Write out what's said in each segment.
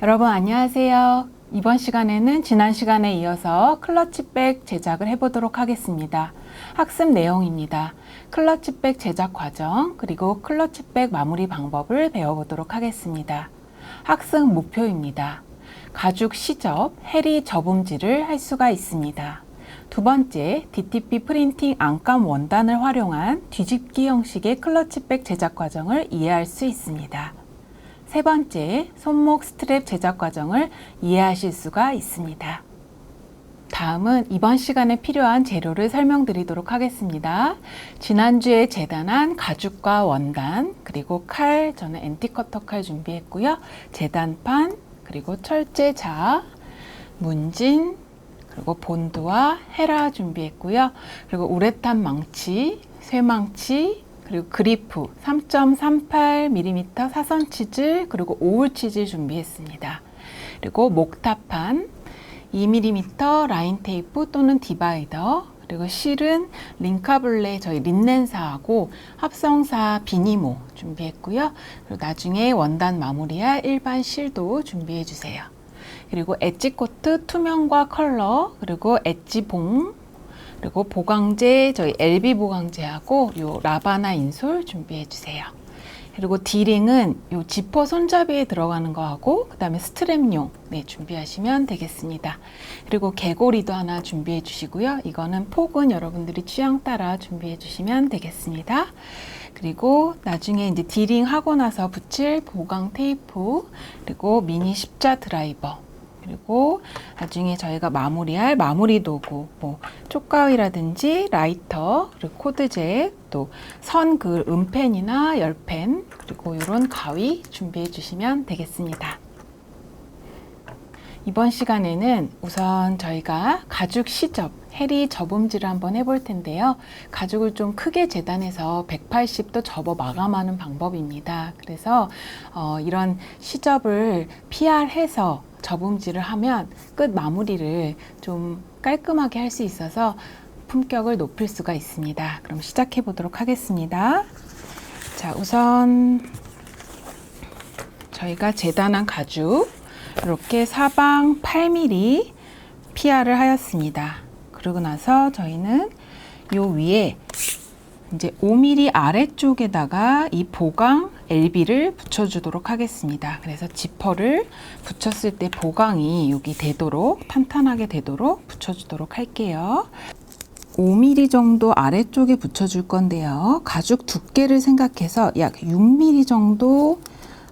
여러분 안녕하세요. 이번 시간에는 지난 시간에 이어서 클러치백 제작을 해보도록 하겠습니다. 학습 내용입니다. 클러치백 제작 과정 그리고 클러치백 마무리 방법을 배워보도록 하겠습니다. 학습 목표입니다. 가죽 시접, 해리 접음질을 할 수가 있습니다. 두 번째, DTP 프린팅 안감 원단을 활용한 뒤집기 형식의 클러치백 제작 과정을 이해할 수 있습니다. 세 번째, 손목 스트랩 제작 과정을 이해하실 수가 있습니다. 다음은 이번 시간에 필요한 재료를 설명드리도록 하겠습니다. 지난주에 재단한 가죽과 원단, 그리고 칼, 저는 앤티커터 칼 준비했고요. 재단판, 그리고 철제자, 문진, 그리고 본드와 헤라 준비했고요. 그리고 우레탄 망치, 쇠망치, 그리고 그리프 3.38mm 사선 치질, 그리고 오울 치질 준비했습니다. 그리고 목타판 2mm 라인 테이프 또는 디바이더, 그리고 실은 링카블레 저희 린넨사하고 합성사 비니모 준비했고요. 그리고 나중에 원단 마무리할 일반 실도 준비해 주세요. 그리고 엣지 코트 투명과 컬러, 그리고 엣지 봉, 그리고 보강제 저희 LB 보강제하고 요 라바나 인솔 준비해 주세요. 그리고 디링은 요 지퍼 손잡이에 들어가는 거하고 그 다음에 스트랩용 준비하시면 되겠습니다. 그리고 개고리도 하나 준비해 주시고요. 이거는 폭은 여러분들이 취향 따라 준비해 주시면 되겠습니다. 그리고 나중에 이제 디링 하고 나서 붙일 보강 테이프, 그리고 미니 십자 드라이버, 그리고 나중에 저희가 마무리할 마무리 도구, 뭐 쪽가위라든지 라이터, 그리고 코드제, 또 선 그 음펜이나 열펜, 그리고 이런 가위 준비해 주시면 되겠습니다. 이번 시간에는 우선 저희가 가죽 시접, 해리 접음질을 한번 해볼 텐데요. 가죽을 좀 크게 재단해서 180도 접어 마감하는 방법입니다. 그래서 이런 시접을 PR해서 접음질을 하면 끝 마무리를 좀 깔끔하게 할 수 있어서 품격을 높일 수가 있습니다. 그럼 시작해 보도록 하겠습니다. 자, 우선 저희가 재단한 가죽 이렇게 사방 8mm PR을 하였습니다. 그러고 나서 저희는 요 위에 이제 5mm 아래쪽에다가 이 보강 LB를 붙여주도록 하겠습니다. 그래서 지퍼를 붙였을 때 보강이 여기 되도록 탄탄하게 되도록 붙여주도록 할게요. 5mm 정도 아래쪽에 붙여줄 건데요. 가죽 두께를 생각해서 약 6mm 정도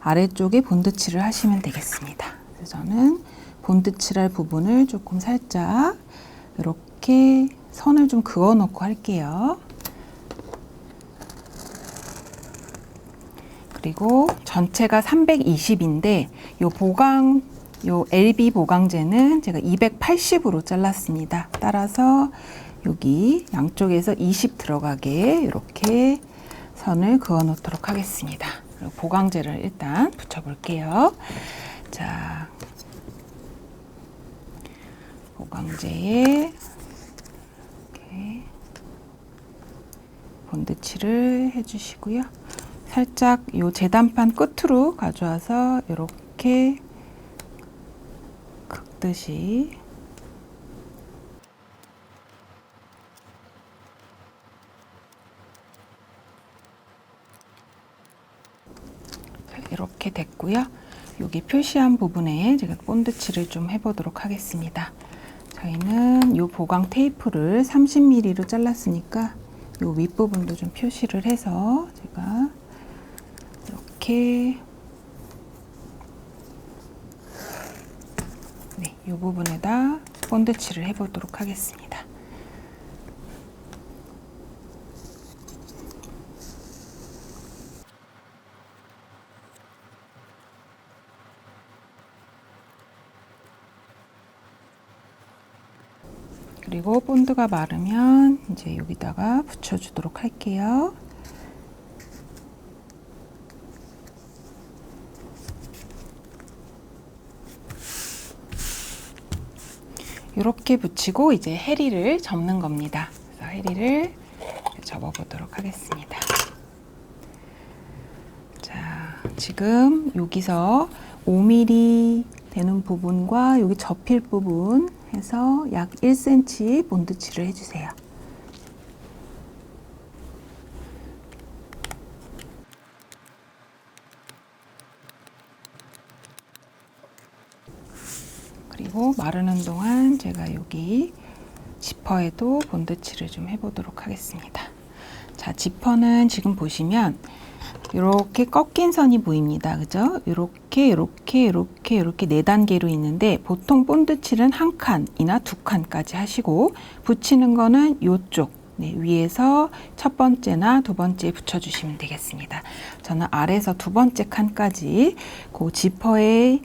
아래쪽에 본드칠을 하시면 되겠습니다. 그래서 저는 본드칠할 부분을 조금 살짝 이렇게 선을 좀 그어 놓고 할게요. 그리고 전체가 320인데 요 LB 보강제는 제가 280으로 잘랐습니다. 따라서 여기 양쪽에서 20 들어가게 이렇게 선을 그어 놓도록 하겠습니다. 그리고 보강제를 일단 붙여 볼게요. 자, 보강제에 이렇게 본드칠을 해주시고요. 살짝 요 재단판 끝으로 가져와서 이렇게 긁듯이 이렇게 됐고요. 여기 표시한 부분에 제가 본드칠을 좀 해보도록 하겠습니다. 저희는 요 보강 테이프를 30mm로 잘랐으니까 요 윗부분도 좀 표시를 해서 제가 이렇게 이 부분에다 본드칠을 해보도록 하겠습니다. 그리고 본드가 마르면 이제 여기다가 붙여주도록 할게요. 이렇게 붙이고 이제 해리를 접는 겁니다. 그래서 해리를 접어 보도록 하겠습니다. 자, 지금 여기서 5mm 되는 부분과 여기 접힐 부분 해서 약 1cm 본드칠을 해주세요. 그리고 마르는 동안 제가 여기 지퍼에도 본드칠을 좀 해보도록 하겠습니다. 자, 지퍼는 지금 보시면 이렇게 꺾인 선이 보입니다. 그죠? 이렇게 4단계로 있는데 보통 본드칠은 한 칸이나 두 칸까지 하시고 붙이는 거는 이쪽 위에서 첫 번째나 두 번째에 붙여주시면 되겠습니다. 저는 아래에서 두 번째 칸까지 그 지퍼의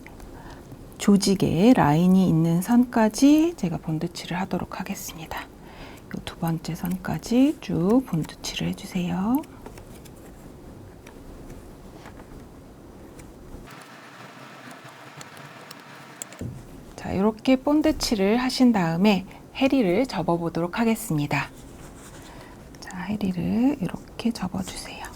조직에 라인이 있는 선까지 제가 본드칠을 하도록 하겠습니다. 이 두 번째 선까지 쭉 본드칠을 해주세요. 자, 이렇게 본드칠을 하신 다음에 해리를 접어 보도록 하겠습니다. 자, 해리를 이렇게 접어 주세요.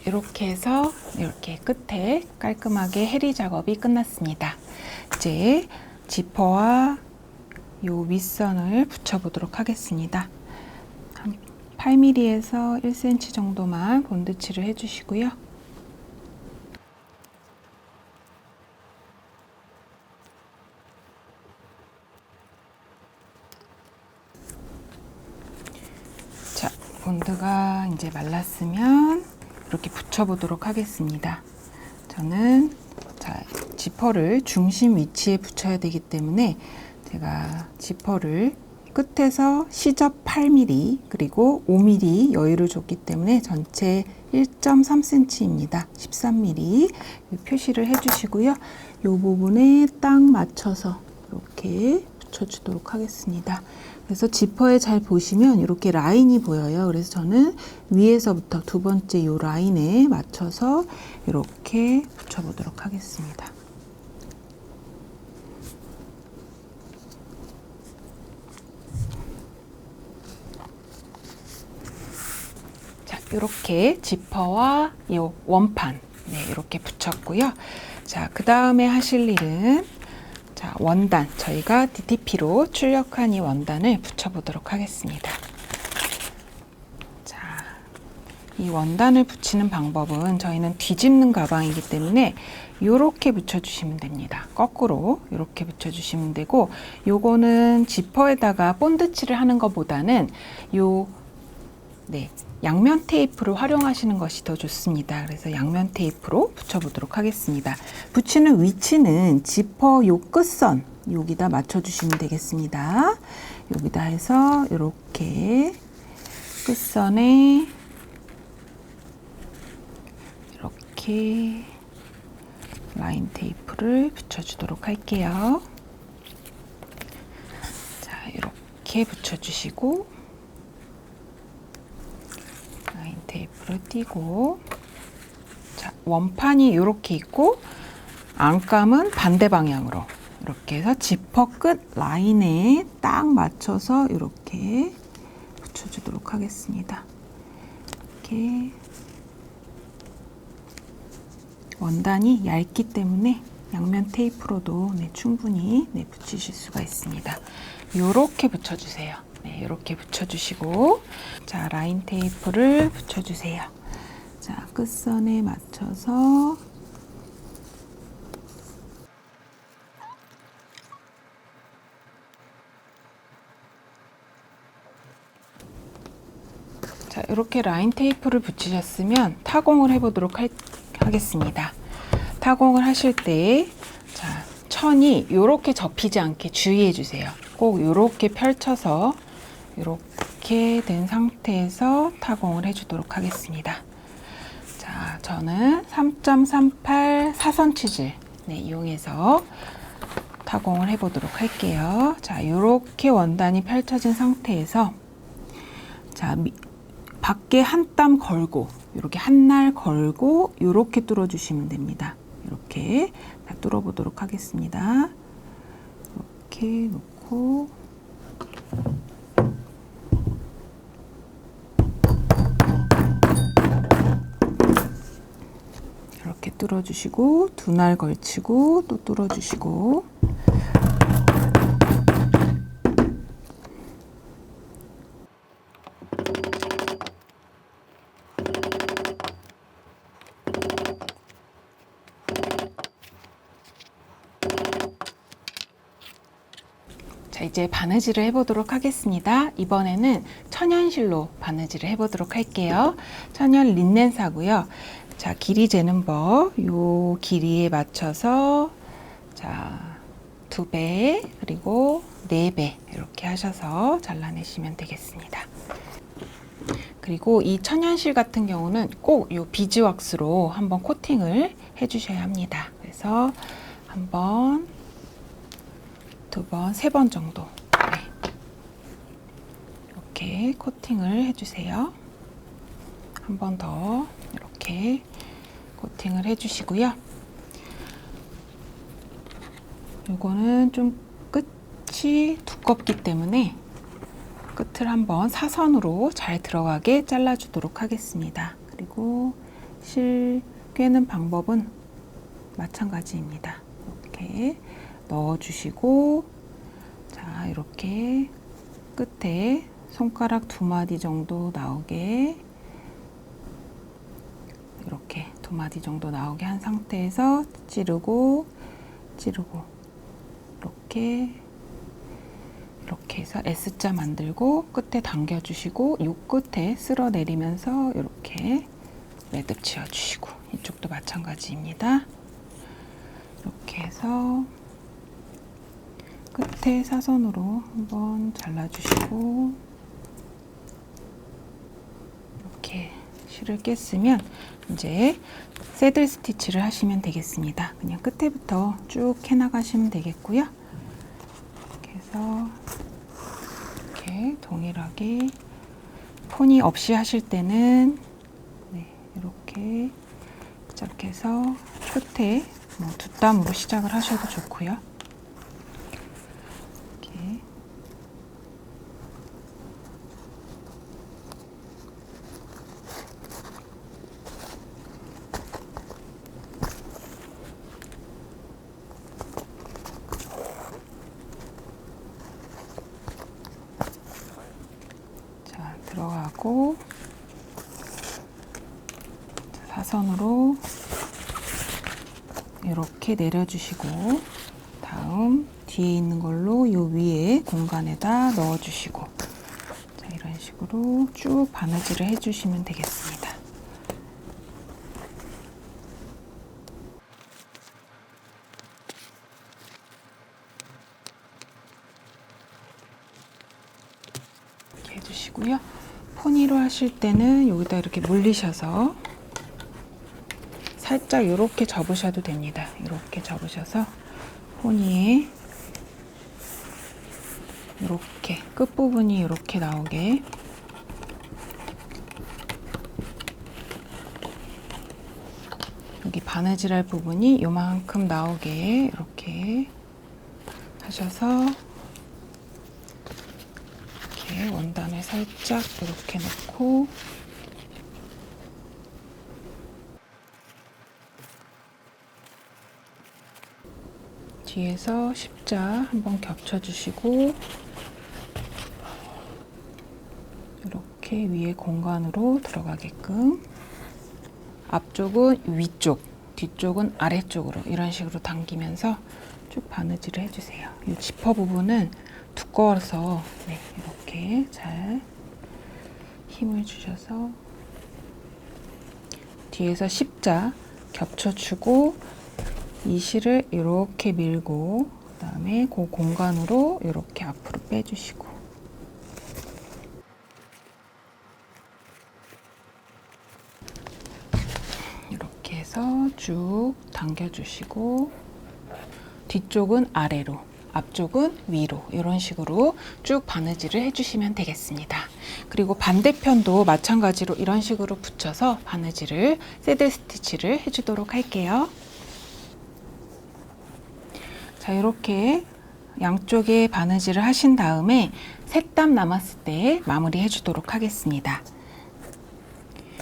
이렇게 해서 이렇게 끝에 깔끔하게 해리 작업이 끝났습니다. 이제 지퍼와 요 윗선을 붙여 보도록 하겠습니다. 한 8mm에서 1cm 정도만 본드칠을 해주시고요. 자, 본드가 이제 말랐으면 이렇게 붙여보도록 하겠습니다. 저는 지퍼를 중심 위치에 붙여야 되기 때문에 제가 지퍼를 끝에서 시접 8mm 그리고 5mm 여유를 줬기 때문에 전체 1.3cm입니다. 13mm 표시를 해주시고요. 이 부분에 딱 맞춰서 이렇게 붙여주도록 하겠습니다. 그래서 지퍼에 잘 보시면 이렇게 라인이 보여요. 그래서 저는 위에서부터 두 번째 이 라인에 맞춰서 이렇게 붙여보도록 하겠습니다. 자, 이렇게 지퍼와 이 원판 이렇게 붙였고요. 자, 그 다음에 하실 일은 자, 원단, 저희가 DTP로 출력한 이 원단을 붙여보도록 하겠습니다. 자, 이 원단을 붙이는 방법은 저희는 뒤집는 가방이기 때문에 이렇게 붙여주시면 됩니다. 거꾸로 이렇게 붙여주시면 되고, 요거는 지퍼에다가 본드칠을 하는 것보다는 양면 테이프를 활용하시는 것이 더 좋습니다. 그래서 양면 테이프로 붙여보도록 하겠습니다. 붙이는 위치는 지퍼 요 끝선 여기다 맞춰주시면 되겠습니다. 여기다 해서 이렇게 끝선에 이렇게 라인 테이프를 붙여주도록 할게요. 자, 이렇게 붙여주시고 테이프를 띄고, 자, 원판이 이렇게 있고 안감은 반대 방향으로 이렇게 해서 지퍼 끝 라인에 딱 맞춰서 이렇게 붙여주도록 하겠습니다. 이렇게 원단이 얇기 때문에 양면 테이프로도 충분히 붙이실 수가 있습니다. 이렇게 붙여주세요. 이렇게 붙여주시고, 자, 라인 테이프를 붙여주세요. 자, 끝선에 맞춰서 자, 이렇게 라인 테이프를 붙이셨으면 타공을 해보도록 하겠습니다. 타공을 하실 때 자, 천이 이렇게 접히지 않게 주의해 주세요. 꼭 이렇게 펼쳐서 이렇게 된 상태에서 타공을 해주도록 하겠습니다. 자, 저는 3.38 사선 치질 네, 이용해서 타공을 해보도록 할게요. 자, 이렇게 원단이 펼쳐진 상태에서 자, 밖에 한 땀 걸고 이렇게 한 날 걸고 이렇게 뚫어주시면 됩니다. 이렇게 뚫어보도록 하겠습니다. 이렇게 놓고 이렇게 뚫어주시고 두 날 걸치고 또 뚫어주시고 자, 이제 바느질을 해보도록 하겠습니다. 이번에는 천연실로 바느질을 해보도록 할게요. 천연 린넨사고요. 자, 길이 재는 법, 요 길이에 맞춰서 자, 2배 그리고 4배 이렇게 하셔서 잘라내시면 되겠습니다. 그리고 이 천연실 같은 경우는 꼭 요 비즈왁스로 한번 코팅을 해주셔야 합니다. 그래서 한 번, 두 번, 세 번 정도 네. 이렇게 코팅을 해주세요. 한 번 더 이렇게 코팅을 해주시고요. 요거는 좀 끝이 두껍기 때문에 끝을 한번 사선으로 잘 들어가게 잘라주도록 하겠습니다. 그리고 실 꿰는 방법은 마찬가지입니다. 이렇게 넣어주시고 자, 이렇게 끝에 손가락 2마디 정도 나오게 이렇게 2마디 정도 나오게 한 상태에서 찌르고 이렇게 해서 S자 만들고 끝에 당겨주시고 이 끝에 쓸어 내리면서 이렇게 매듭 지어주시고 이쪽도 마찬가지입니다. 이렇게 해서 끝에 사선으로 한번 잘라주시고 이렇게 실을 깼으면 이제 새들 스티치를 하시면 되겠습니다. 그냥 끝에부터 쭉 해나가시면 되겠고요. 이렇게 해서 이렇게 동일하게 포니 없이 하실 때는 네, 이렇게 시작해서 끝에 뭐 2땀으로 시작을 하셔도 좋고요. 이렇게 자, 들어가고 사선으로 이렇게 내려주시고 다음 뒤에 있는 걸로 요 위에 공간에다 넣어주시고 자, 이런 식으로 쭉 바느질을 해주시면 되겠습니다. 이렇게 해주시고요. 포니로 하실 때는 여기다 이렇게 물리셔서 살짝 이렇게 접으셔도 됩니다. 이렇게 접으셔서 포니에 이렇게 끝부분이 이렇게 나오게 여기 바느질할 부분이 요만큼 나오게 이렇게 하셔서 이렇게 원단을 살짝 이렇게 놓고 뒤에서 십자 한번 겹쳐주시고 이렇게 위에 공간으로 들어가게끔 앞쪽은 위쪽, 뒤쪽은 아래쪽으로 이런 식으로 당기면서 쭉 바느질을 해주세요. 이 지퍼 부분은 두꺼워서 네, 이렇게 잘 힘을 주셔서 뒤에서 십자 겹쳐주고 이 실을 이렇게 밀고 그다음에 그 공간으로 이렇게 앞으로 빼주시고 이렇게 해서 쭉 당겨주시고 뒤쪽은 아래로, 앞쪽은 위로 이런 식으로 쭉 바느질을 해주시면 되겠습니다. 그리고 반대편도 마찬가지로 이런 식으로 붙여서 바느질을, 새들 스티치를 해주도록 할게요. 자, 이렇게 양쪽에 바느질을 하신 다음에 색담 남았을 때 마무리 해주도록 하겠습니다.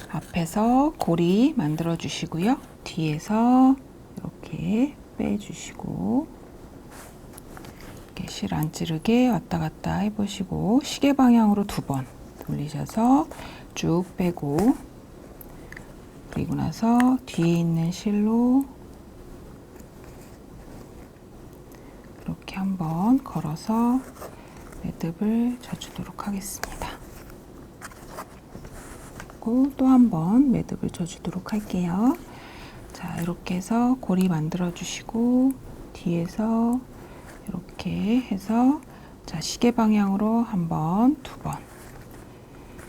앞에서 고리 만들어 주시고요. 뒤에서 이렇게 빼주시고, 이렇게 실 안 찌르게 왔다 갔다 해보시고, 시계 방향으로 2번 돌리셔서 쭉 빼고, 그리고 나서 뒤에 있는 실로 이렇게 한번 걸어서 매듭을 져주도록 하겠습니다. 그리고 또 한번 매듭을 져주도록 할게요. 자, 이렇게 해서 고리 만들어 주시고, 뒤에서 이렇게 해서, 자, 시계 방향으로 한번, 2번.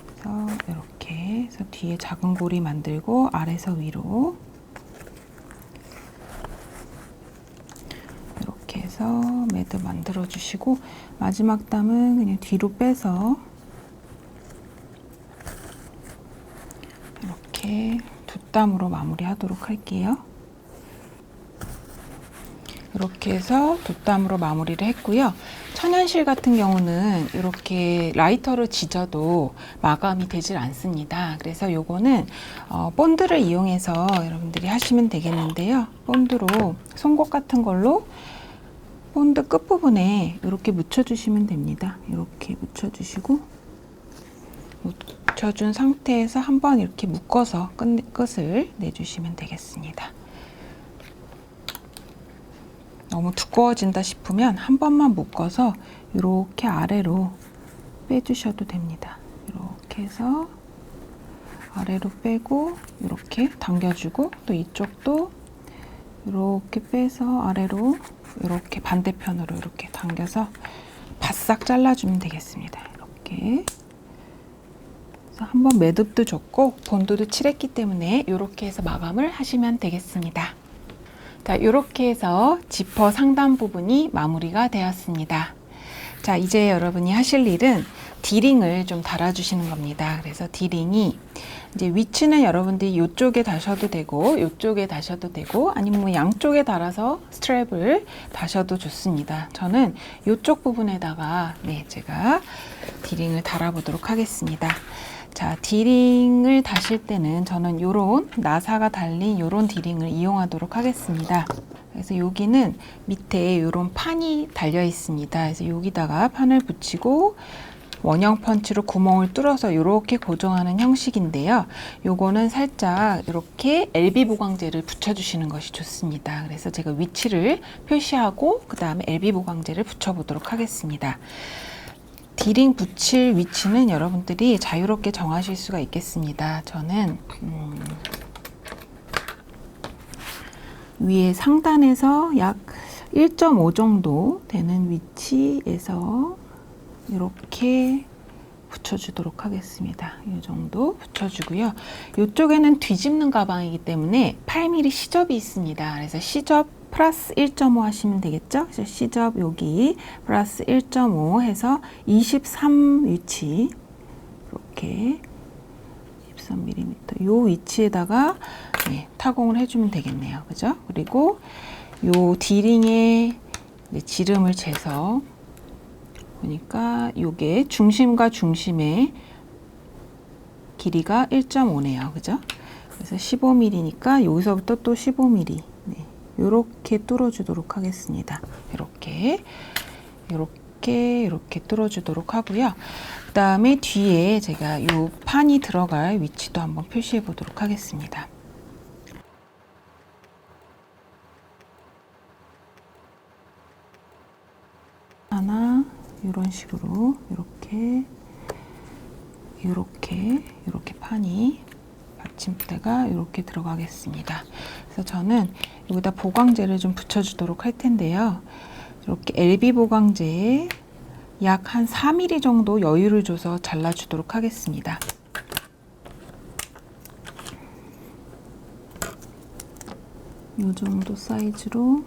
그래서 이렇게 해서 뒤에 작은 고리 만들고, 아래서 위로 이렇게 해서 매듭 만들어 주시고, 마지막 담은 그냥 뒤로 빼서 이렇게 2담으로 마무리하도록 할게요. 이렇게 해서 2담으로 마무리를 했고요. 천연실 같은 경우는 이렇게 라이터를 지져도 마감이 되질 않습니다. 그래서 요거는 본드를 이용해서 여러분들이 하시면 되겠는데요. 본드로, 송곳 같은 걸로 본드 끝부분에 이렇게 묻혀주시면 됩니다. 이렇게 묻혀주시고, 묻혀준 상태에서 한번 이렇게 묶어서 끝을 내주시면 되겠습니다. 너무 두꺼워진다 싶으면 한 번만 묶어서 이렇게 아래로 빼주셔도 됩니다. 이렇게 해서 아래로 빼고 이렇게 당겨주고, 또 이쪽도 이렇게 빼서 아래로 이렇게 반대편으로 이렇게 당겨서 바싹 잘라주면 되겠습니다. 이렇게 그래서 한번 매듭도 줬고 본드도 칠했기 때문에 이렇게 해서 마감을 하시면 되겠습니다. 자, 이렇게 해서 지퍼 상단 부분이 마무리가 되었습니다. 자, 이제 여러분이 하실 일은 디링을 좀 달아주시는 겁니다. 그래서 디링이 이제 위치는 여러분들이 이쪽에 다셔도 되고, 이쪽에 다셔도 되고, 아니면 뭐 양쪽에 달아서 스트랩을 다셔도 좋습니다. 저는 이쪽 부분에다가 제가 디링을 달아보도록 하겠습니다. 자, 디링을 다실 때는 저는 요런 나사가 달린 요런 디링을 이용하도록 하겠습니다. 그래서 여기는 밑에 요런 판이 달려 있습니다. 그래서 여기다가 판을 붙이고 원형 펀치로 구멍을 뚫어서 이렇게 고정하는 형식인데요. 요거는 살짝 이렇게 LB 보강제를 붙여주시는 것이 좋습니다. 그래서 제가 위치를 표시하고 그 다음에 LB 보강제를 붙여보도록 하겠습니다. 디링 붙일 위치는 여러분들이 자유롭게 정하실 수가 있겠습니다. 저는 위에 상단에서 약 1.5 정도 되는 위치에서 이렇게 붙여주도록 하겠습니다. 이 정도 붙여주고요. 이쪽에는 뒤집는 가방이기 때문에 8mm 시접이 있습니다. 그래서 시접 플러스 1.5 하시면 되겠죠? 그래서 시접 여기 플러스 1.5 해서 23 위치, 이렇게 23mm 요 위치에다가 타공을 해주면 되겠네요. 그죠? 그리고 요 디링에 지름을 재서 보니까 요게 중심과 중심의 길이가 1.5네요. 그죠? 그래서 15mm니까 여기서부터 또 15mm. 이렇게 뚫어주도록 하겠습니다. 이렇게 뚫어주도록 하고요. 그 다음에 뒤에 제가 이 판이 들어갈 위치도 한번 표시해 보도록 하겠습니다. 하나 이런 식으로 이렇게 판이 받침대가 이렇게 들어가겠습니다. 그래서 저는 여기다 보강제를 좀 붙여주도록 할 텐데요. 이렇게 LB 보강제에 약 한 4mm 정도 여유를 줘서 잘라주도록 하겠습니다. 이 정도 사이즈로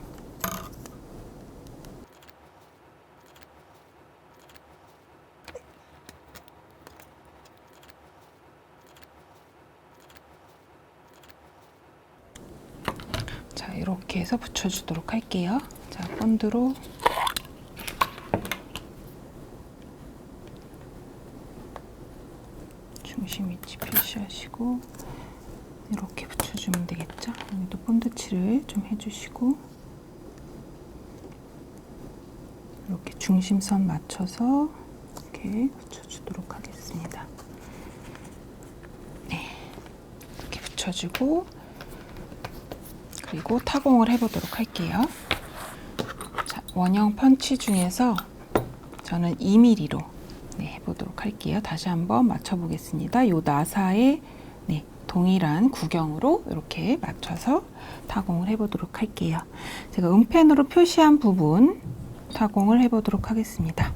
이렇게 해서 붙여주도록 할게요. 자, 본드로 중심 위치 표시하시고 이렇게 붙여주면 되겠죠. 여기도 본드칠을 좀 해주시고 이렇게 중심선 맞춰서 이렇게 붙여주도록 하겠습니다. 네, 이렇게 붙여주고 그리고 타공을 해보도록 할게요. 자, 원형 펀치 중에서 저는 2mm로 해보도록 할게요. 다시 한번 맞춰보겠습니다. 요 나사에 동일한 구경으로 이렇게 맞춰서 타공을 해보도록 할게요. 제가 음펜으로 표시한 부분 타공을 해보도록 하겠습니다.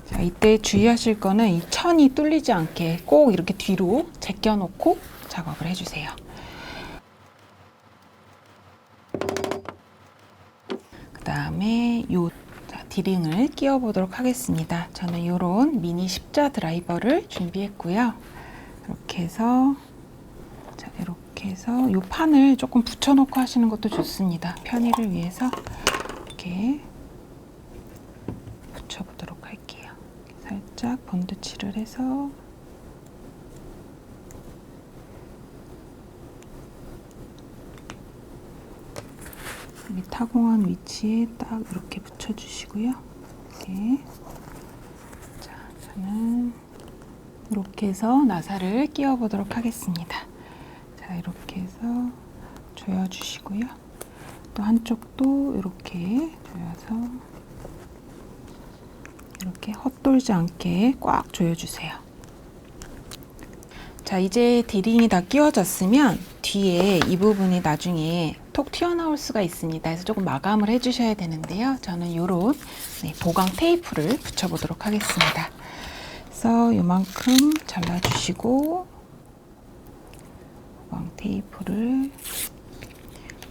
자, 이때 주의하실 거는 이 천이 뚫리지 않게 꼭 이렇게 뒤로 제껴놓고 작업을 해주세요. 그 다음에 요 디링을 끼워 보도록 하겠습니다. 저는 이런 미니 십자 드라이버를 준비했고요. 이렇게 해서 이 판을 조금 붙여놓고 하시는 것도 좋습니다. 편의를 위해서 이렇게 붙여보도록 할게요. 살짝 본드칠을 해서 여기 타공한 위치에 딱 이렇게 붙여주시고요. 네. 자, 저는 이렇게 해서 나사를 끼워 보도록 하겠습니다. 자, 이렇게 해서 조여주시고요. 또 한쪽도 이렇게 조여서 이렇게 헛돌지 않게 꽉 조여주세요. 자, 이제 디링이 다 끼워졌으면 뒤에 이 부분이 나중에 톡 튀어나올 수가 있습니다. 그래서 조금 마감을 해주셔야 되는데요. 저는 이런 보강 테이프를 붙여보도록 하겠습니다. 그래서 이만큼 잘라주시고 보강 테이프를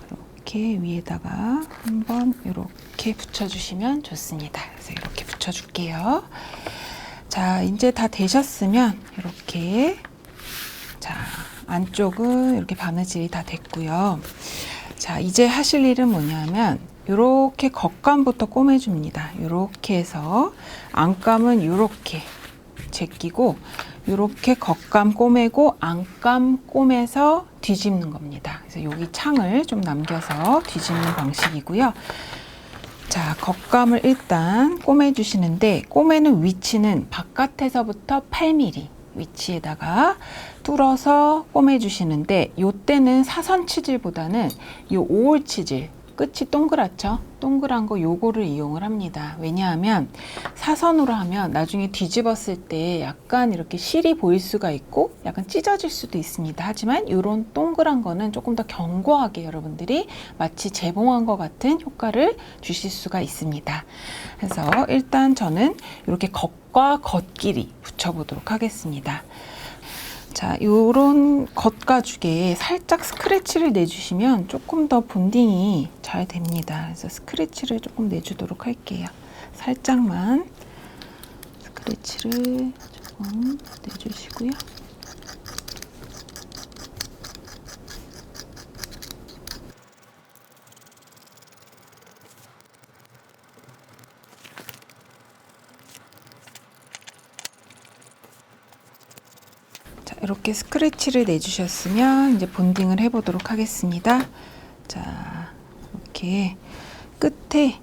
이렇게 위에다가 한번 이렇게 붙여주시면 좋습니다. 그래서 이렇게 붙여줄게요. 자, 이제 다 되셨으면 이렇게 자, 안쪽은 이렇게 바느질이 다 됐고요. 자, 이제 하실 일은 뭐냐면 이렇게 겉감부터 꼬매줍니다. 이렇게 해서 안감은 이렇게 제끼고 이렇게 겉감 꼬매고 안감 꼬매서 뒤집는 겁니다. 그래서 여기 창을 좀 남겨서 뒤집는 방식이고요. 자, 겉감을 일단 꼬매주시는데 꼬매는 위치는 바깥에서부터 8mm 위치에다가 뚫어서 꼬매주시는데 요때는 사선 치질보다는 요 5홀 치질 끝이 동그랗죠? 동그란 거 요거를 이용을 합니다. 왜냐하면 사선으로 하면 나중에 뒤집었을 때 약간 이렇게 실이 보일 수가 있고 약간 찢어질 수도 있습니다. 하지만 요런 동그란 거는 조금 더 견고하게 여러분들이 마치 재봉한 것 같은 효과를 주실 수가 있습니다. 그래서 일단 저는 이렇게 겉과 겉끼리 붙여보도록 하겠습니다. 자, 요런 겉가죽에 살짝 스크래치를 내주시면 조금 더 본딩이 잘 됩니다. 그래서 스크래치를 조금 내주도록 할게요. 살짝만 스크래치를 조금 내주시고요. 이렇게 스크래치를 내주셨으면 이제 본딩을 해보도록 하겠습니다. 자, 이렇게 끝에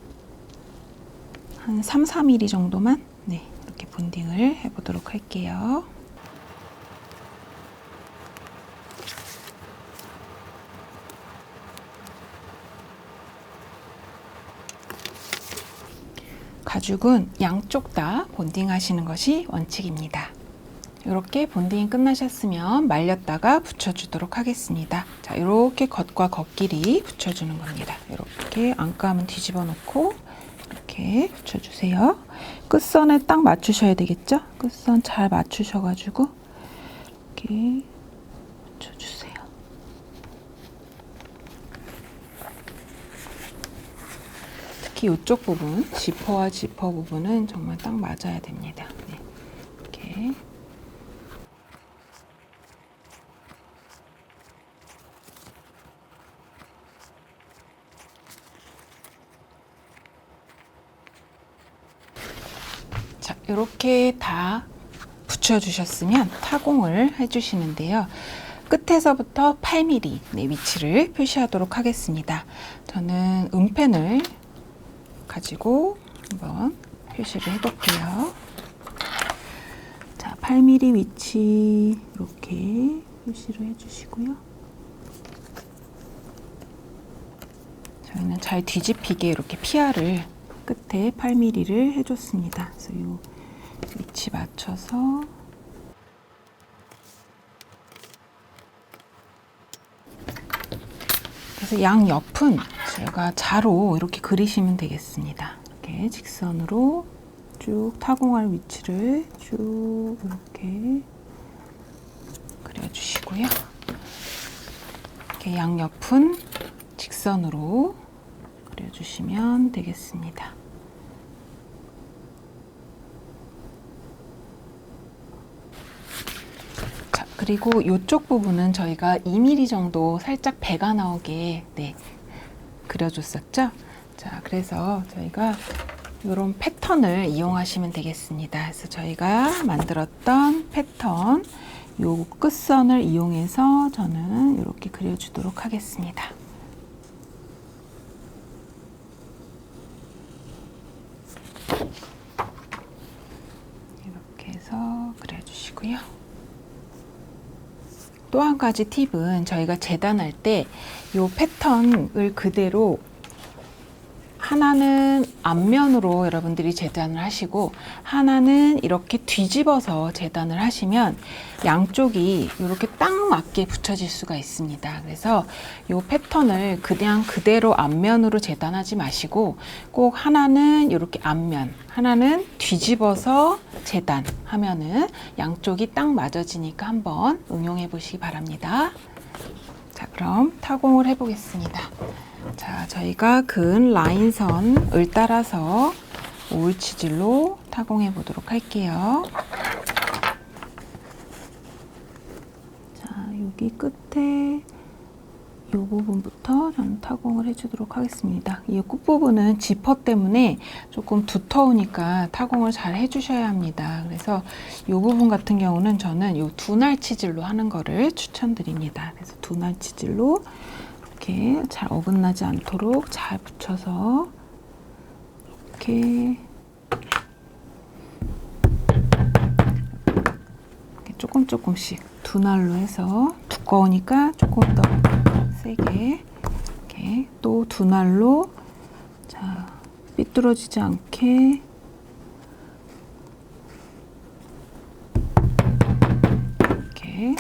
한 3, 4mm 정도만 이렇게 본딩을 해보도록 할게요. 가죽은 양쪽 다 본딩 하시는 것이 원칙입니다. 이렇게 본딩이 끝나셨으면 말렸다가 붙여주도록 하겠습니다. 자, 이렇게 겉과 겉끼리 붙여주는 겁니다. 이렇게 안감은 뒤집어 놓고 이렇게 붙여주세요. 끝선에 딱 맞추셔야 되겠죠? 끝선 잘 맞추셔가지고 이렇게 붙여주세요. 특히 이쪽 부분, 지퍼와 지퍼 부분은 정말 딱 맞아야 됩니다. 네. 이렇게 자, 이렇게 다 붙여주셨으면 타공을 해주시는데요. 끝에서부터 8mm 위치를 표시하도록 하겠습니다. 저는 음펜을 가지고 한번 표시를 해볼게요. 자, 8mm 위치 이렇게 표시를 해주시고요. 저희는 잘 뒤집히게 이렇게 피아를 끝에 8mm를 해줬습니다. 그래서 이 위치 맞춰서 그래서 양 옆은 제가 자로 이렇게 그리시면 되겠습니다. 이렇게 직선으로 쭉 타공할 위치를 쭉 이렇게 그려주시고요. 이렇게 양 옆은 직선으로 그려주시면 되겠습니다. 자, 그리고 이쪽 부분은 저희가 2mm 정도 살짝 배가 나오게 그려줬었죠. 자, 그래서 저희가 이런 패턴을 이용하시면 되겠습니다. 그래서 저희가 만들었던 패턴, 요 끝선을 이용해서 저는 이렇게 그려주도록 하겠습니다. 이렇게 해서 그려주시고요. 또 한 가지 팁은 저희가 재단할 때 이 패턴을 그대로 하나는 앞면으로 여러분들이 재단을 하시고 하나는 이렇게 뒤집어서 재단을 하시면 양쪽이 이렇게 딱 맞게 붙여질 수가 있습니다. 그래서 이 패턴을 그냥 그대로 앞면으로 재단하지 마시고 꼭 하나는 이렇게 앞면, 하나는 뒤집어서 재단하면은 양쪽이 딱 맞아지니까 한번 응용해 보시기 바랍니다. 자, 그럼 타공을 해 보겠습니다. 자, 저희가 그은 라인선을 따라서 오일 치질로 타공해 보도록 할게요. 자, 여기 끝에 이 부분부터 저는 타공을 해주도록 하겠습니다. 이 끝부분은 지퍼 때문에 조금 두터우니까 타공을 잘 해주셔야 합니다. 그래서 이 부분 같은 경우는 저는 이 두날 치질로 하는 거를 추천드립니다. 그래서 두날 치질로 이렇게 잘 어긋나지 않도록 잘 붙여서 이렇게 조금씩 두날로 해서 두꺼우니까 조금 더 세게 이렇게 또 두날로 자 삐뚤어지지 않게 이렇게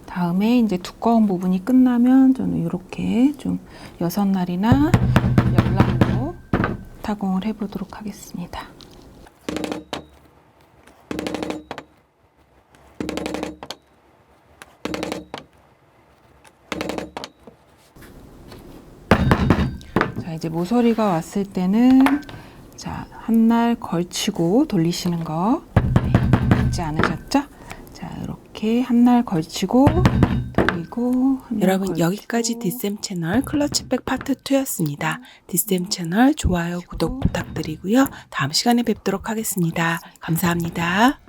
다음에 이제 두꺼운 부분이 끝나면 저는 이렇게 좀 6날이나 10날로 타공을 해보도록 하겠습니다. 자, 이제 모서리가 왔을 때는 자, 한 날 걸치고 돌리시는 거 잊지 않으셨죠? 자, 이렇게 한 날 걸치고 돌리고 여러분 여기까지 디쌤 채널 클러치백 파트 2였습니다. 디쌤 채널 좋아요, 구독 부탁드리고요. 다음 시간에 뵙도록 하겠습니다. 감사합니다.